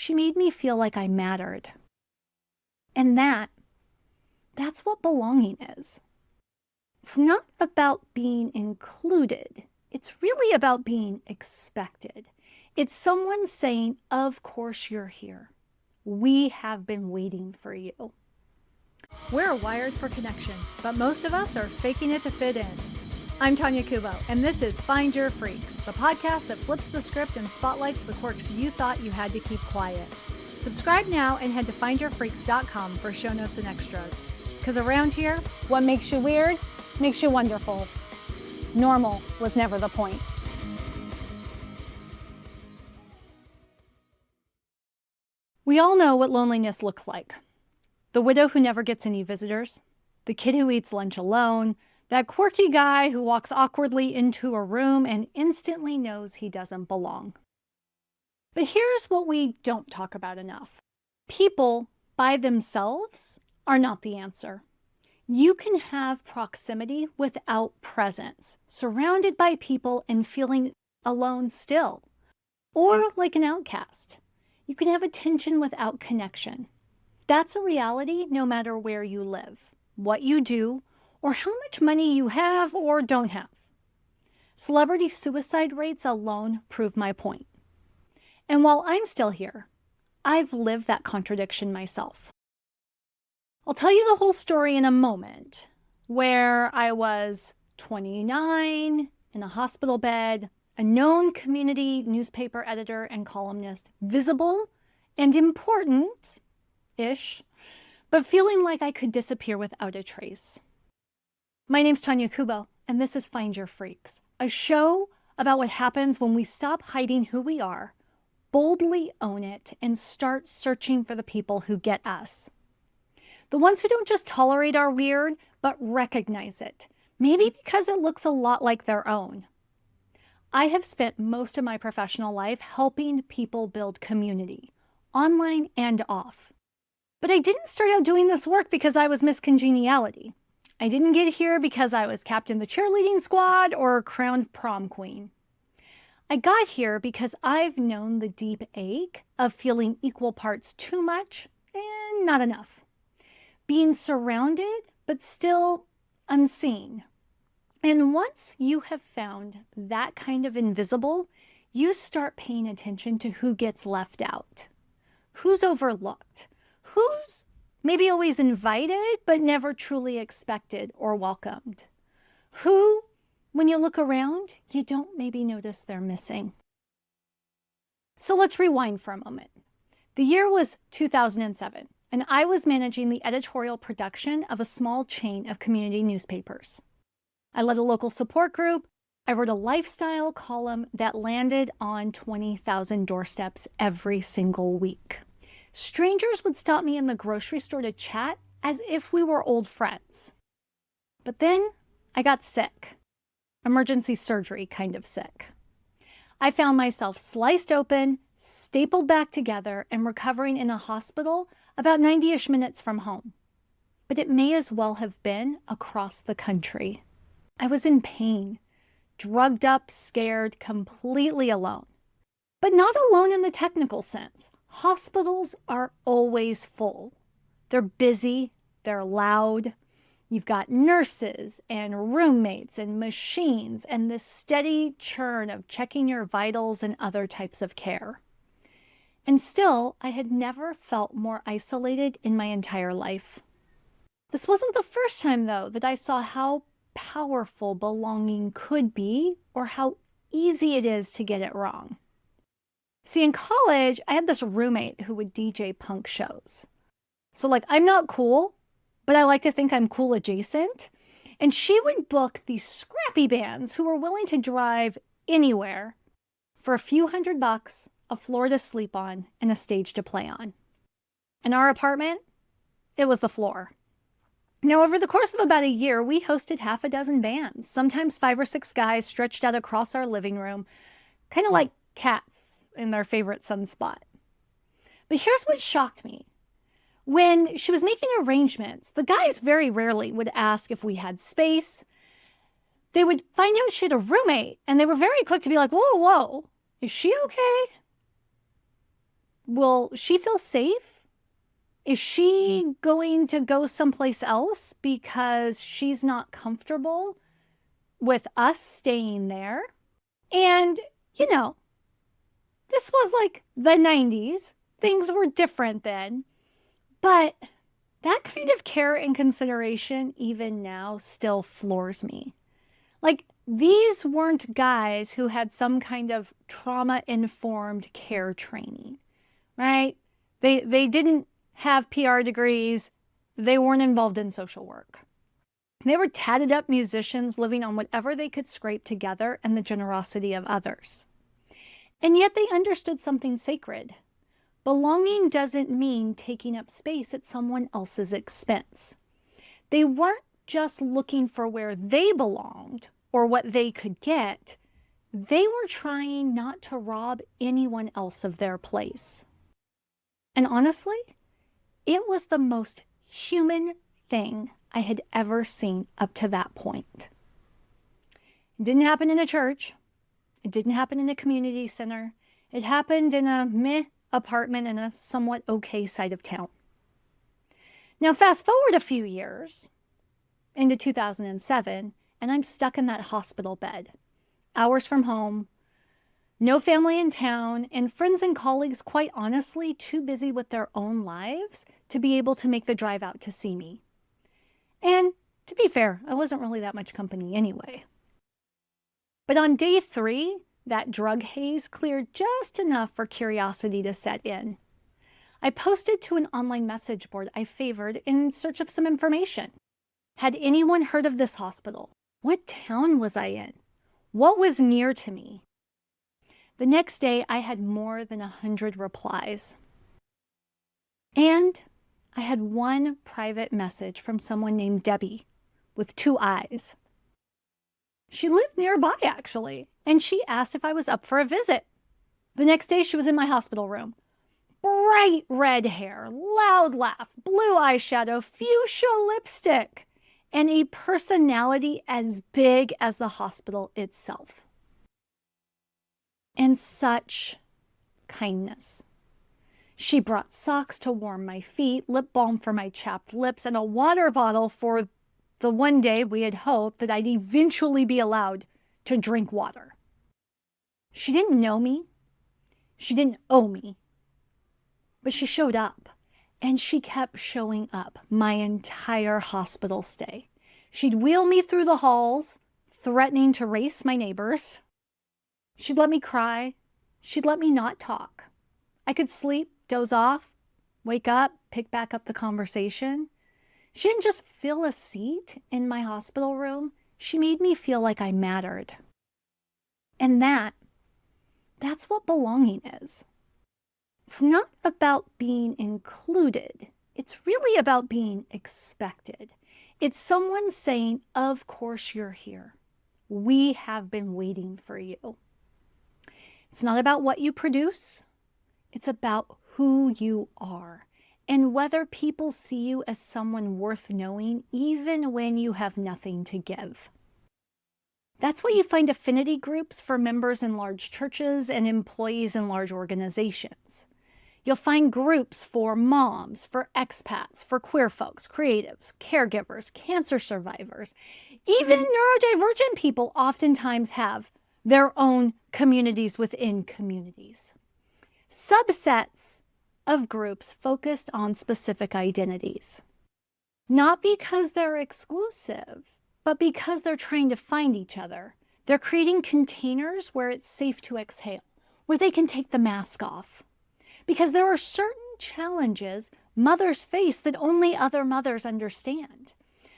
she made me feel like I mattered. And that's what belonging is. It's not about being included. It's really about being expected. It's someone saying, of course you're here. We have been waiting for you. We're wired for connection, but most of us are faking it to fit in. I'm Tanya Kubo, and this is Find Your Freaks, the podcast that flips the script and spotlights the quirks you thought you had to keep quiet. Subscribe now and head to findyourfreaks.com for show notes and extras. Because around here, what makes you weird makes you wonderful. Normal was never the point. We all know what loneliness looks like. The widow who never gets any visitors, the kid who eats lunch alone, that quirky guy who walks awkwardly into a room and instantly knows he doesn't belong. But here's what we don't talk about enough. People by themselves are not the answer. You can have proximity without presence, surrounded by people and feeling alone still, or like an outcast. You can have attention without connection. That's a reality no matter where you live, what you do, or how much money you have or don't have. Celebrity suicide rates alone prove my point. And while I'm still here, I've lived that contradiction myself. I'll tell you the whole story in a moment, where I was 29, in a hospital bed, a known community newspaper editor and columnist, visible and important-ish, but feeling like I could disappear without a trace. My name's Tanya Kubo, and this is Find Your Freaks, a show about what happens when we stop hiding who we are, boldly own it, and start searching for the people who get us. The ones who don't just tolerate our weird, but recognize it, maybe because it looks a lot like their own. I have spent most of my professional life helping people build community, online and off. But I didn't start out doing this work because I was Miss Congeniality. I didn't get here because I was captain of the cheerleading squad or crowned prom queen. I got here because I've known the deep ache of feeling equal parts too much and not enough. Being surrounded, but still unseen. And once you have found that kind of invisible, you start paying attention to who gets left out, who's overlooked, who's maybe always invited, but never truly expected or welcomed, who, when you look around, you don't maybe notice they're missing. So let's rewind for a moment. The year was 2007. And I was managing the editorial production of a small chain of community newspapers. I led a local support group. I wrote a lifestyle column that landed on 20,000 doorsteps every single week. Strangers would stop me in the grocery store to chat as if we were old friends. But then I got sick. Emergency surgery kind of sick. I found myself sliced open, stapled back together, and recovering in a hospital about 90-ish minutes from home. But it may as well have been across the country. I was in pain, drugged up, scared, completely alone. But not alone in the technical sense. Hospitals are always full. They're busy, they're loud. You've got nurses and roommates and machines and this steady churn of checking your vitals and other types of care. And still, I had never felt more isolated in my entire life. This wasn't the first time, though, that I saw how powerful belonging could be or how easy it is to get it wrong. See, in college, I had this roommate who would DJ punk shows. So, I'm not cool, but I like to think I'm cool adjacent. And she would book these scrappy bands who were willing to drive anywhere for a few $100, a floor to sleep on, and a stage to play on. In our apartment, it was the floor. Now, over the course of about a year, we hosted half a dozen bands, sometimes 5 or 6 guys stretched out across our living room, kind of like cats in their favorite sunspot. But here's what shocked me. When she was making arrangements, the guys very rarely would ask if we had space. They would find out she had a roommate, and they were very quick to be like, whoa, is she okay? Will she feel safe? Is she going to go someplace else because she's not comfortable with us staying there? And, this was like the 90s. Things were different then. But that kind of care and consideration, even now, still floors me. Like, these weren't guys who had some kind of trauma-informed care training, right? They didn't have PR degrees. They weren't involved in social work. They were tatted up musicians living on whatever they could scrape together and the generosity of others. And yet they understood something sacred. Belonging doesn't mean taking up space at someone else's expense. They weren't just looking for where they belonged or what they could get. They were trying not to rob anyone else of their place. And honestly, it was the most human thing I had ever seen up to that point. It didn't happen in a church. It didn't happen in a community center. It happened in a meh apartment in a somewhat okay side of town. Now, fast forward a few years into 2007, and I'm stuck in that hospital bed, hours from home, no family in town, and friends and colleagues, quite honestly, too busy with their own lives to be able to make the drive out to see me. And to be fair, I wasn't really that much company anyway. But on day 3, that drug haze cleared just enough for curiosity to set in. I posted to an online message board I favored in search of some information. Had anyone heard of this hospital? What town was I in? What was near to me? The next day, I had more than 100 replies. And I had one private message from someone named Debbie with 2 eyes. She lived nearby, actually, and she asked if I was up for a visit. The next day, she was in my hospital room. Bright red hair, loud laugh, blue eyeshadow, fuchsia lipstick, and a personality as big as the hospital itself. And such kindness. She brought socks to warm my feet, lip balm for my chapped lips, and a water bottle for the one day we had hoped that I'd eventually be allowed to drink water. She didn't know me. She didn't owe me. But she showed up, and she kept showing up my entire hospital stay. She'd wheel me through the halls, threatening to race my neighbors. She'd let me cry. She'd let me not talk. I could sleep, doze off, wake up, pick back up the conversation. She didn't just fill a seat in my hospital room. She made me feel like I mattered. And that's what belonging is. It's not about being included. It's really about being expected. It's someone saying, of course you're here. We have been waiting for you. It's not about what you produce. It's about who you are and whether people see you as someone worth knowing even when you have nothing to give. That's why you find affinity groups for members in large churches and employees in large organizations. You'll find groups for moms, for expats, for queer folks, creatives, caregivers, cancer survivors. Even neurodivergent people oftentimes have their own communities within communities. Subsets of groups focused on specific identities. Not because they're exclusive, but because they're trying to find each other. They're creating containers where it's safe to exhale, where they can take the mask off. Because there are certain challenges mothers face that only other mothers understand.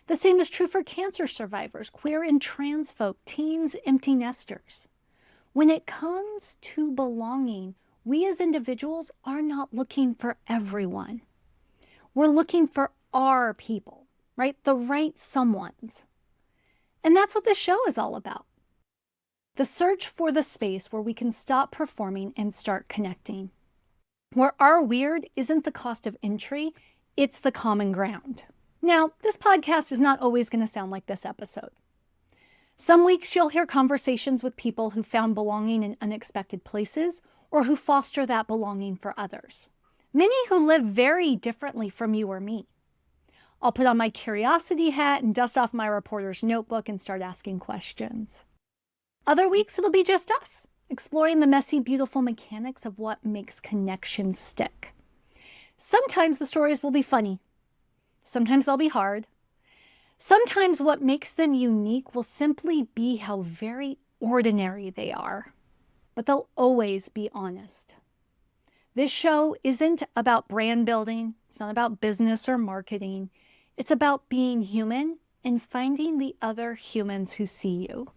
The same is true for cancer survivors, queer and trans folk, teens, empty nesters. When it comes to belonging, we as individuals are not looking for everyone. We're looking for our people, right? The right someones. And that's what this show is all about. The search for the space where we can stop performing and start connecting. Where our weird isn't the cost of entry, it's the common ground. Now, this podcast is not always going to sound like this episode. Some weeks you'll hear conversations with people who found belonging in unexpected places, or who foster that belonging for others. Many who live very differently from you or me. I'll put on my curiosity hat and dust off my reporter's notebook and start asking questions. Other weeks, it'll be just us, exploring the messy, beautiful mechanics of what makes connections stick. Sometimes the stories will be funny. Sometimes they'll be hard. Sometimes what makes them unique will simply be how very ordinary they are. But they'll always be honest. This show isn't about brand building. It's not about business or marketing. It's about being human and finding the other humans who see you.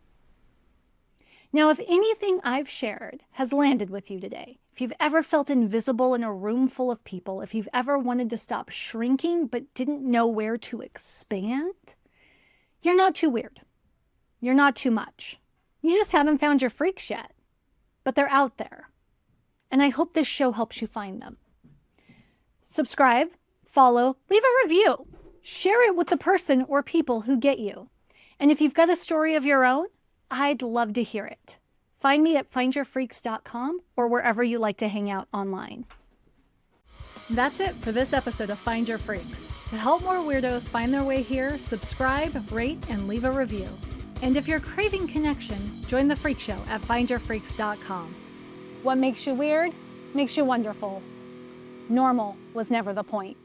Now, if anything I've shared has landed with you today, if you've ever felt invisible in a room full of people, if you've ever wanted to stop shrinking but didn't know where to expand, you're not too weird. You're not too much. You just haven't found your freaks yet, but they're out there. And I hope this show helps you find them. Subscribe, follow, leave a review. Share it with the person or people who get you. And if you've got a story of your own, I'd love to hear it. Find me at findyourfreaks.com or wherever you like to hang out online. That's it for this episode of Find Your Freaks. To help more weirdos find their way here, subscribe, rate, and leave a review. And if you're craving connection, join the Freak Show at findyourfreaks.com. What makes you weird makes you wonderful. Normal was never the point.